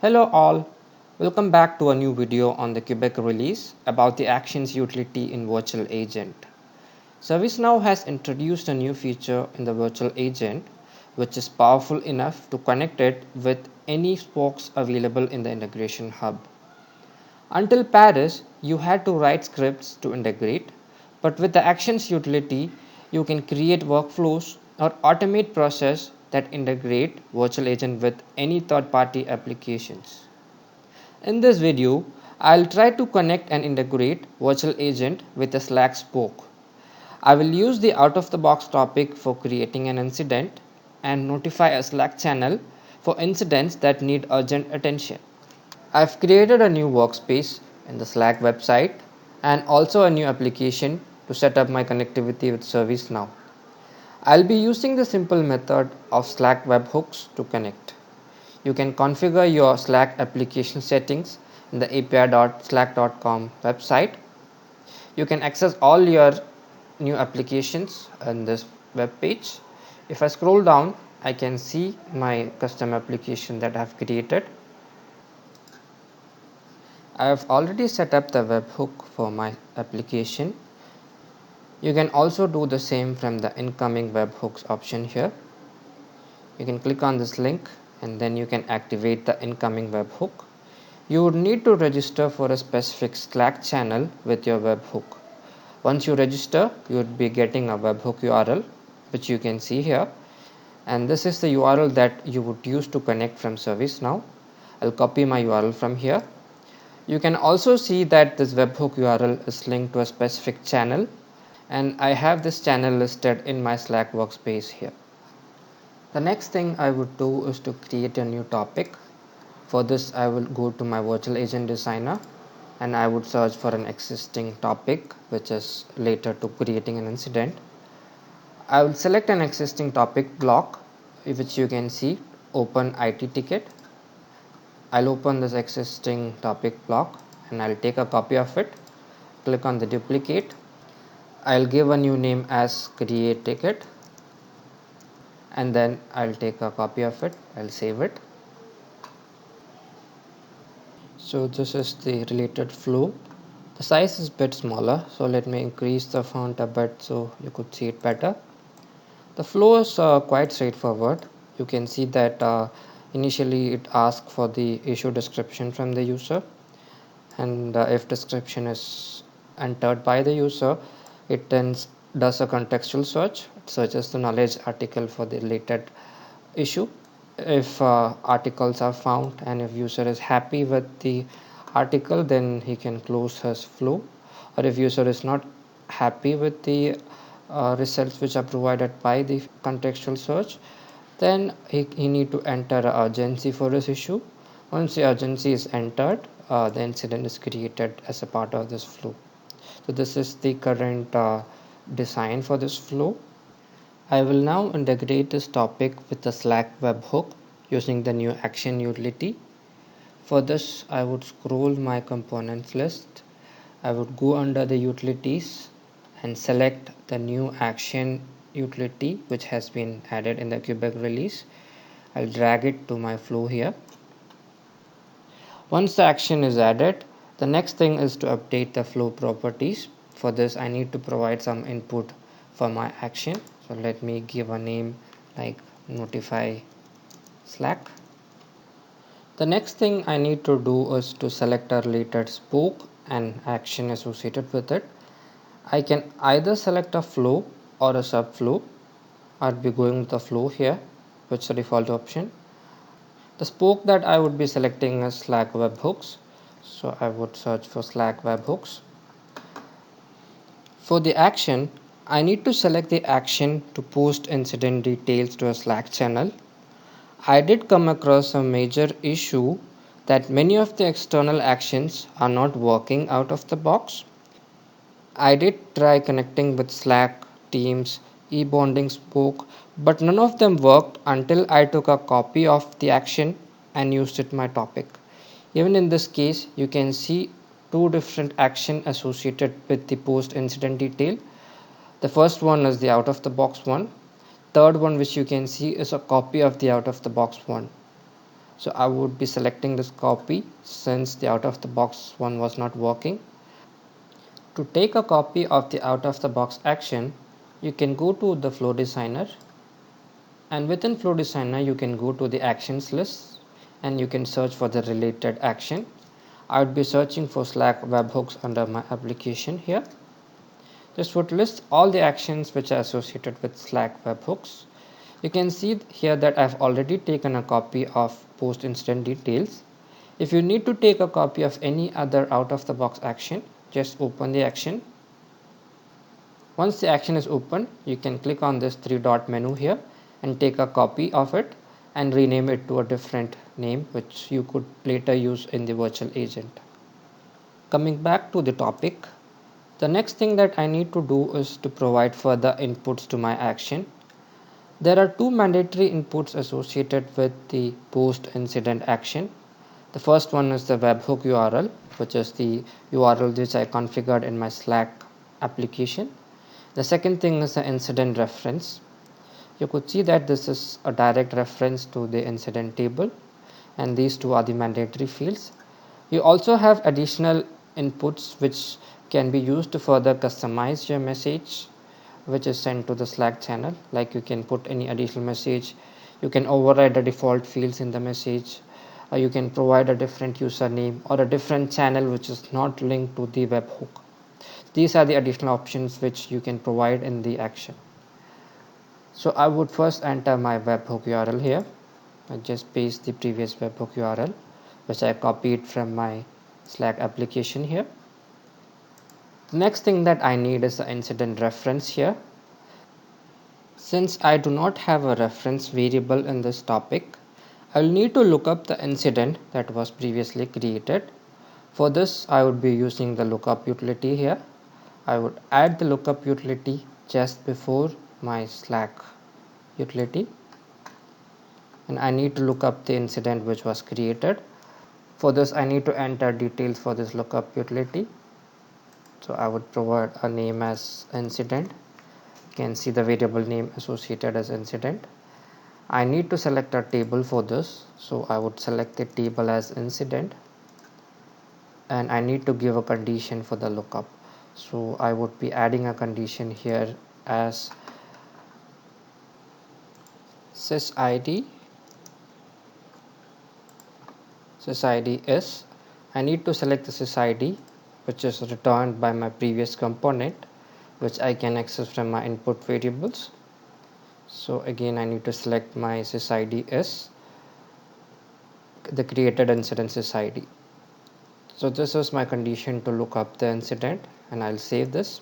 Hello all, welcome back to a new video on the Quebec release about the Actions utility in Virtual Agent. ServiceNow has introduced a new feature in the Virtual Agent which is powerful enough to connect it with any spokes available in the integration hub. Until Paris, you had to write scripts to integrate, but with the Actions utility, you can create workflows or automate processes that integrate Virtual Agent with any third-party applications. In this video, I'll try to connect and integrate Virtual Agent with a Slack spoke. I will use the out-of-the-box topic for creating an incident and notify a Slack channel for incidents that need urgent attention. I've created a new workspace in the Slack website and also a new application to set up my connectivity with ServiceNow. I'll be using the simple method of Slack Webhooks to connect. You can configure your Slack application settings in the api.slack.com website. You can access all your new applications on this web page. If I scroll down, I can see my custom application that I have created. I have already set up the webhook for my application. You can also do the same from the incoming webhooks option here. You can click on this link and then you can activate the incoming webhook. You would need to register for a specific Slack channel with your webhook. Once you register, you would be getting a webhook URL, which you can see here. And this is the URL that you would use to connect from ServiceNow. I'll copy my URL from here. You can also see that this webhook URL is linked to a specific channel, and I have this channel listed in my Slack workspace here. The next thing I would do is to create a new topic. For this, I will go to my virtual agent designer and I would search for an existing topic which is related to creating an incident. I will select an existing topic block, which you can see open IT ticket. I'll open this existing topic block and I'll take a copy of it, click on the duplicate. I'll give a new name as create ticket and then I'll take a copy of it. I'll save it. So this is the related flow. The size is a bit smaller, so let me increase the font a bit so you could see it better. The flow is quite straightforward. You can see that initially it asks for the issue description from the user, and if description is entered by the user, it then does a contextual search. It searches the knowledge article for the related issue. If articles are found and if user is happy with the article, then he can close his flow, or if user is not happy with the results which are provided by the contextual search, then he need to enter urgency for this issue. Once the urgency is entered, the incident is created as a part of this flow. So this is the current design for this flow. I will now integrate this topic with the Slack webhook using the new action utility. For this, I would scroll my components list. I would go under the utilities and select the new action utility which has been added in the Quebec release. I'll drag it to my flow here. Once the action is added, the next thing is to update the flow properties. For this, I need to provide some input for my action. So let me give a name like notify Slack. The next thing I need to do is to select a related spoke and action associated with it. I can either select a flow or a subflow. I'll be going with the flow here, which is the default option. The spoke that I would be selecting is Slack Webhooks. So I would search for Slack Webhooks. For the action, I need to select the action to post incident details to a Slack channel. I did come across a major issue that many of the external actions are not working out of the box. I did try connecting with Slack, Teams, e-bonding spoke, but none of them worked until I took a copy of the action and used it in my topic. Even in this case, you can see two different actions associated with the post incident detail. The first one is the out of the box one. Third one which you can see is a copy of the out of the box one. So I would be selecting this copy since the out of the box one was not working. To take a copy of the out of the box action, you can go to the flow designer, and within flow designer you can go to the actions list and you can search for the related action. I would be searching for Slack webhooks under my application here. This would list all the actions which are associated with Slack webhooks. You can see here that I've already taken a copy of post incident details. If you need to take a copy of any other out of the box action, just open the action. Once the action is open, you can click on this three dot menu here and take a copy of it and rename it to a different name which you could later use in the virtual agent. Coming back to the topic, the next thing that I need to do is to provide further inputs to my action. There are two mandatory inputs associated with the post incident action. The first one is the webhook URL, which is the URL which I configured in my Slack application. The second thing is the incident reference. You could see that this is a direct reference to the incident table, and these two are the mandatory fields. You also have additional inputs which can be used to further customize your message which is sent to the Slack channel. Like you can put any additional message, you can override the default fields in the message, you can provide a different username or a different channel which is not linked to the webhook. These are the additional options which you can provide in the action. So I would first enter my webhook URL here. I just paste the previous webhook URL which I copied from my Slack application here. The next thing that I need is the incident reference here. Since I do not have a reference variable in this topic, I will need to look up the incident that was previously created. For this, I would be using the lookup utility here. I would add the lookup utility just before my Slack utility, and I need to look up the incident which was created. For this, I need to enter details for this lookup utility. So I would provide a name as incident. You can see the variable name associated as incident. I need to select a table for this, so I would select the table as incident, and I need to give a condition for the lookup. So I would be adding a condition here as sysid is. I need to select the sysid which is returned by my previous component, which I can access from my input variables. So again, I need to select my sysid is the created incident sysid. So this is my condition to look up the incident, and I'll save this.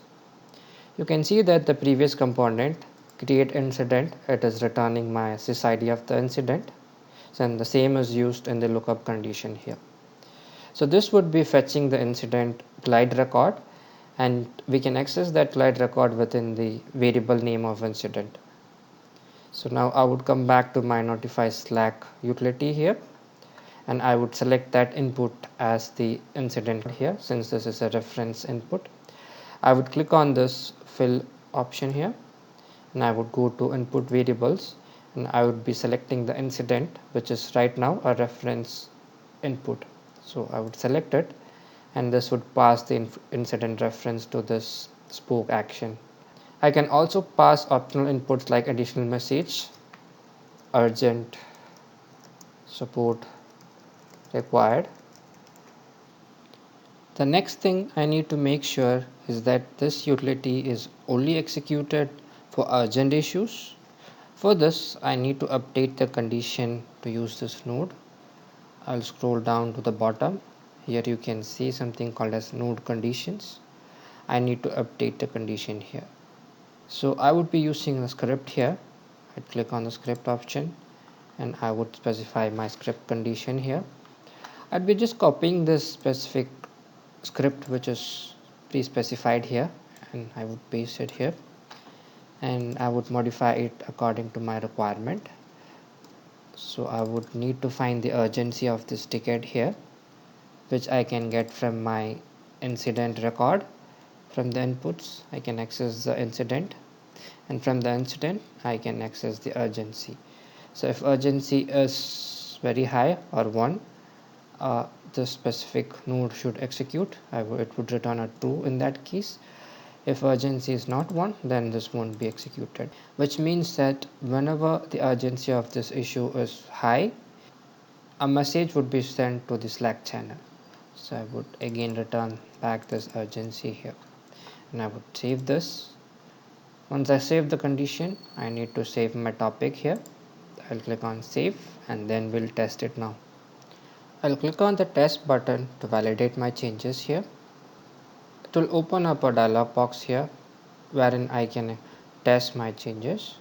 You can see that the previous component create incident, it is returning my sysid of the incident, and the same is used in the lookup condition here. So this would be fetching the incident glide record, and we can access that glide record within the variable name of incident. So now I would come back to my notify Slack utility here, and I would select that input as the incident here since this is a reference input. I would click on this fill option here, and I would go to input variables, and I would be selecting the incident which is right now a reference input. So I would select it, and this would pass the incident reference to this spoke action. I can also pass optional inputs like additional message, urgent, support required. The next thing I need to make sure is that this utility is only executed for urgent issues. For this, I need to update the condition to use this node. I'll scroll down to the bottom. Here you can see something called as node conditions. I need to update the condition here. So I would be using a script here. I'd click on the script option, and I would specify my script condition here. I'd be just copying this specific script which is pre-specified here, and I would paste it here, and I would modify it according to my requirement. So I would need to find the urgency of this ticket here, which I can get from my incident record. From the inputs, I can access the incident, and from the incident I can access the urgency. So if urgency is very high or 1, the specific node should execute. It would return a true in that case. If urgency is not 1, then this won't be executed, which means that whenever the urgency of this issue is high, a message would be sent to the Slack channel. So I would again return back this urgency here, and I would save this. Once I save the condition, I need to save my topic here. I'll click on save, and then we'll test it now. I'll click on the test button to validate my changes here. It will open up a dialog box here wherein I can test my changes.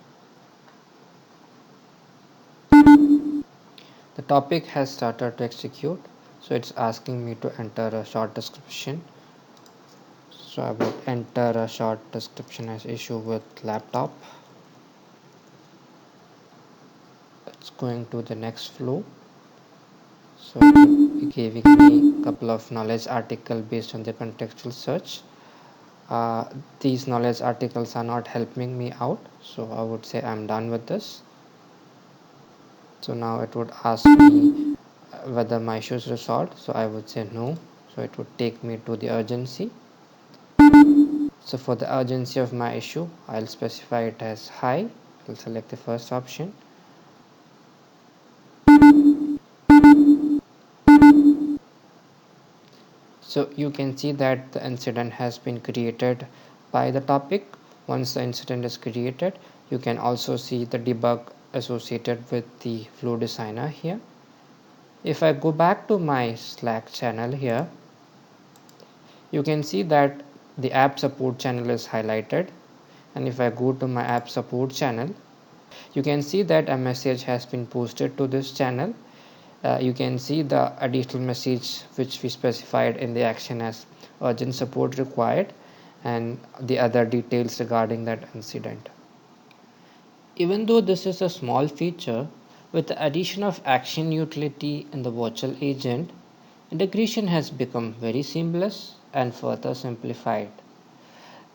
The topic has started to execute, so it's asking me to enter a short description. So I would enter a short description as issue with laptop. It's going to the next flow. So it will be giving me a couple of knowledge articles based on the contextual search. These knowledge articles are not helping me out, so I would say I'm done with this. So now it would ask me whether my issue is resolved, so I would say no. So it would take me to the urgency. So for the urgency of my issue, I'll specify it as high. I'll select the first option. So you can see that the incident has been created by the topic. Once the incident is created, you can also see the debug associated with the flow designer here. If I go back to my Slack channel here, you can see that the app support channel is highlighted, and if I go to my app support channel, you can see that a message has been posted to this channel. You can see the additional message which we specified in the action as urgent support required, and the other details regarding that incident. Even though this is a small feature, with the addition of action utility in the virtual agent, integration has become very seamless and further simplified.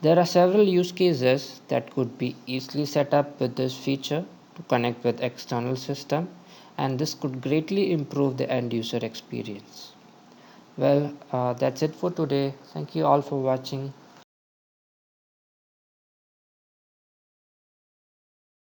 There are several use cases that could be easily set up with this feature to connect with external system, and this could greatly improve the end user experience. Well, that's it for today. Thank you all for watching.